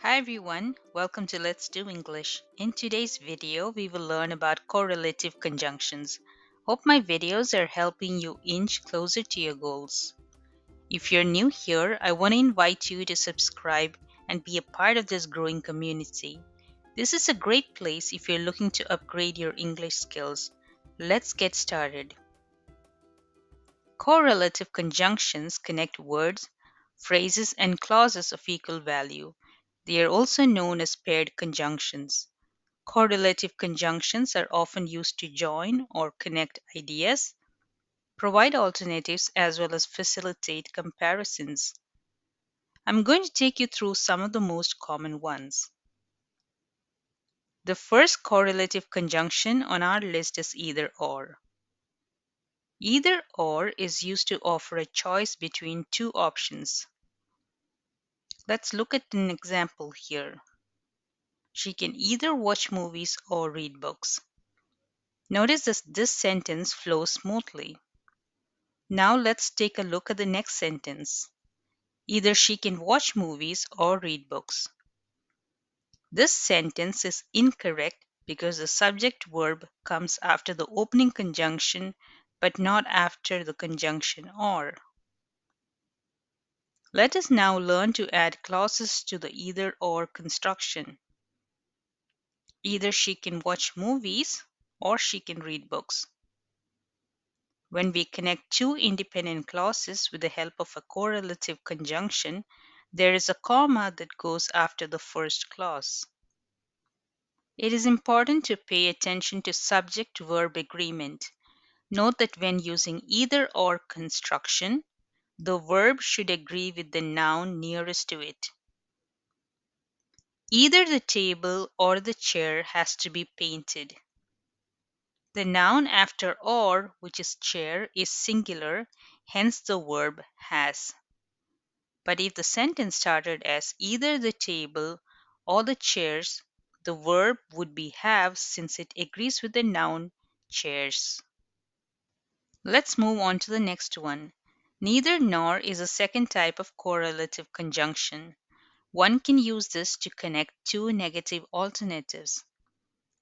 Hi everyone, welcome to Let's Do English. In today's video, we will learn about correlative conjunctions. Hope my videos are helping you inch closer to your goals. If you're new here, I want to invite you to subscribe and be a part of this growing community. This is a great place if you're looking to upgrade your English skills. Let's get started. Correlative conjunctions connect words, phrases, and clauses of equal value. They are also known as paired conjunctions. Correlative conjunctions are often used to join or connect ideas, provide alternatives, as well as facilitate comparisons. I'm going to take you through some of the most common ones. The first correlative conjunction on our list is either or. Either or is used to offer a choice between two options. Let's look at an example here. She can either watch movies or read books. Notice this sentence flows smoothly. Now let's take a look at the next sentence. Either she can watch movies or read books. This sentence is incorrect because the subject verb comes after the opening conjunction but not after the conjunction or. Let us now learn to add clauses to the either or construction. Either she can watch movies or she can read books. When we connect two independent clauses with the help of a correlative conjunction, there is a comma that goes after the first clause. It is important to pay attention to subject-verb agreement. Note that when using either or construction, the verb should agree with the noun nearest to it. Either the table or the chair has to be painted. The noun after or, which is chair, is singular, hence the verb has. But if the sentence started as either the table or the chairs, the verb would be have since it agrees with the noun chairs. Let's move on to the next one. Neither nor is a second type of correlative conjunction. One can use this to connect two negative alternatives.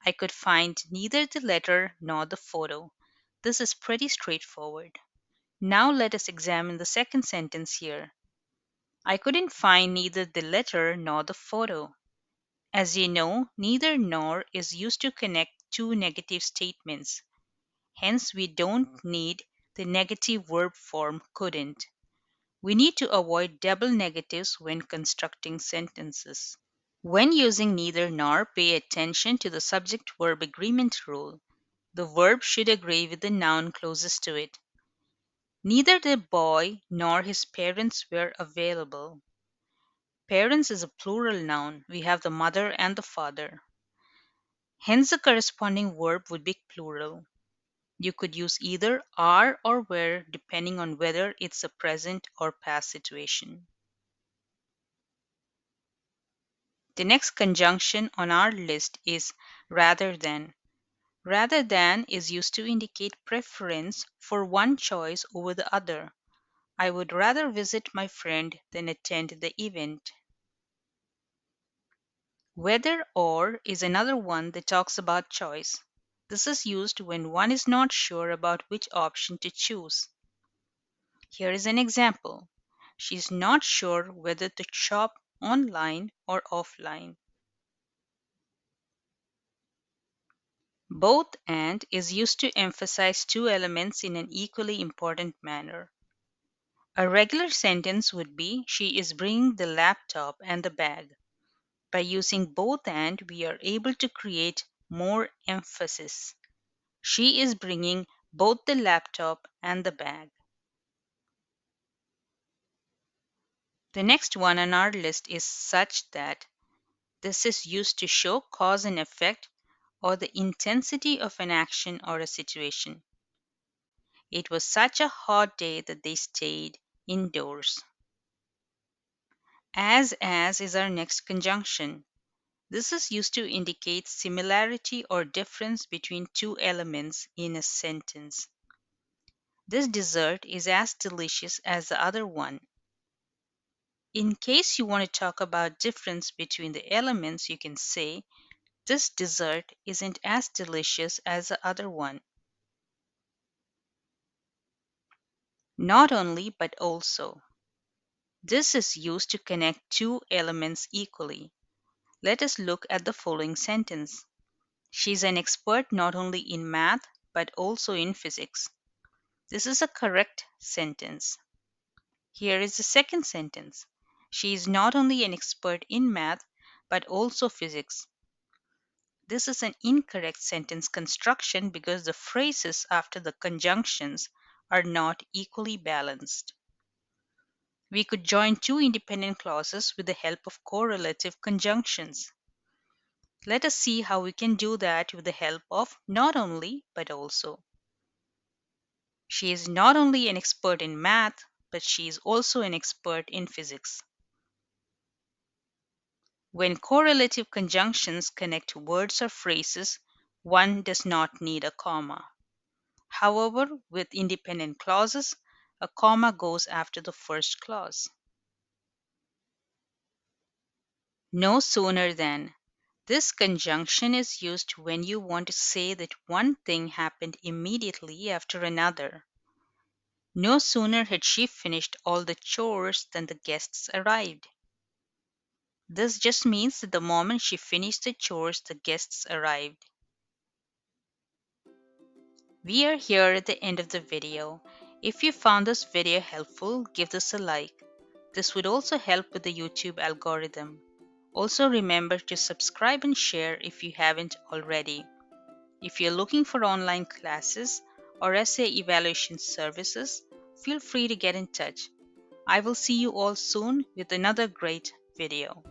I could find neither the letter nor the photo. This is pretty straightforward. Now let us examine the second sentence here. I couldn't find neither the letter nor the photo. As you know, neither nor is used to connect two negative statements. Hence, we don't need the negative verb form couldn't. We need to avoid double negatives when constructing sentences. When using neither nor, pay attention to the subject verb agreement rule. The verb should agree with the noun closest to it. Neither the boy nor his parents were available. Parents is a plural noun. We have the mother and the father. Hence, the corresponding verb would be plural. You could use either are or were depending on whether it's a present or past situation. The next conjunction on our list is rather than. Rather than is used to indicate preference for one choice over the other. I would rather visit my friend than attend the event. Whether or is another one that talks about choice. This is used when one is not sure about which option to choose. Here is an example. She is not sure whether to shop online or offline. Both and is used to emphasize two elements in an equally important manner. A regular sentence would be she is bringing the laptop and the bag. By using both and, we are able to create more emphasis. She is bringing both the laptop and the bag. The next one on our list is such that. This is used to show cause and effect or the intensity of an action or a situation. It was such a hot day that they stayed indoors. As is our next conjunction. This is used to indicate similarity or difference between two elements in a sentence. This dessert is as delicious as the other one. In case you want to talk about difference between the elements, you can say, this dessert isn't as delicious as the other one. Not only, but also. This is used to connect two elements equally. Let us look at the following sentence. She's an expert not only in math, but also in physics. This is a correct sentence. Here is the second sentence. She is not only an expert in math, but also physics. This is an incorrect sentence construction because the phrases after the conjunctions are not equally balanced. We could join two independent clauses with the help of correlative conjunctions. Let us see how we can do that with the help of not only but also. She is not only an expert in math, but she is also an expert in physics. When correlative conjunctions connect words or phrases, one does not need a comma. However, with independent clauses, a comma goes after the first clause. No sooner than. This conjunction is used when you want to say that one thing happened immediately after another. No sooner had she finished all the chores than the guests arrived. This just means that the moment she finished the chores, the guests arrived. We are here at the end of the video. If you found this video helpful, give this a like. This would also help with the YouTube algorithm. Also remember to subscribe and share if you haven't already. If you're looking for online classes or essay evaluation services, feel free to get in touch. I will see you all soon with another great video.